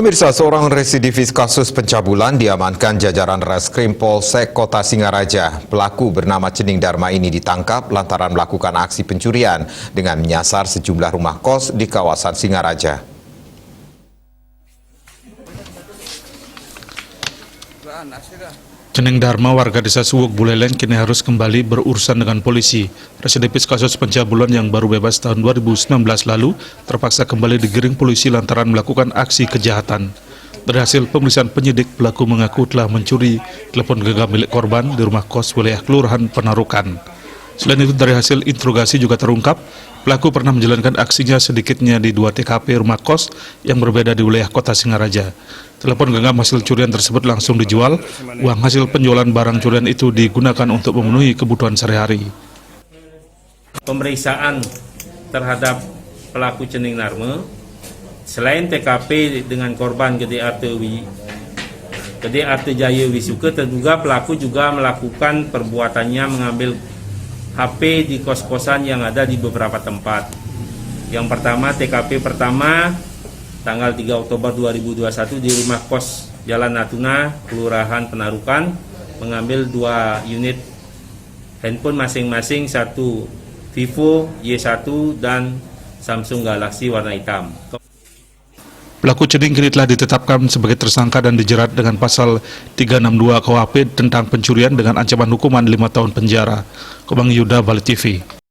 Pemirsa, seorang residivis kasus pencabulan diamankan jajaran Reskrim Polsek Kota Singaraja. Pelaku bernama Cening Dharma ini ditangkap lantaran melakukan aksi pencurian dengan menyasar sejumlah rumah kos di kawasan Singaraja. Cening Dharma, warga desa Suwuk Buleleng, kini harus kembali berurusan dengan polisi. Residivis kasus pencabulan yang baru bebas tahun 2019 lalu terpaksa kembali digiring polisi lantaran melakukan aksi kejahatan. Dari hasil pemeriksaan penyidik, pelaku mengaku telah mencuri telepon genggam milik korban di rumah kos wilayah Kelurahan Penarukan. Selain itu, dari hasil interogasi juga terungkap, pelaku pernah menjalankan aksinya sedikitnya di 2 TKP rumah kos yang berbeda di wilayah Kota Singaraja. Telepon genggam hasil curian tersebut langsung dijual. Uang hasil penjualan barang curian itu digunakan untuk memenuhi kebutuhan sehari-hari. Pemeriksaan terhadap pelaku Cening Dharma, selain TKP dengan korban Gede Arte Jaya Wisuke, terduga pelaku juga melakukan perbuatannya mengambil HP di kos-kosan yang ada di beberapa tempat. Yang pertama, TKP pertama tanggal 3 Oktober 2021 di rumah kos Jalan Natuna, Kelurahan Penarukan, mengambil 2 unit handphone masing-masing, satu Vivo Y1 dan Samsung Galaxy warna hitam. Pelaku Cening kini telah ditetapkan sebagai tersangka dan dijerat dengan pasal 362 KUHP tentang pencurian dengan ancaman hukuman 5 tahun penjara. Kobang Yuda, Bali TV.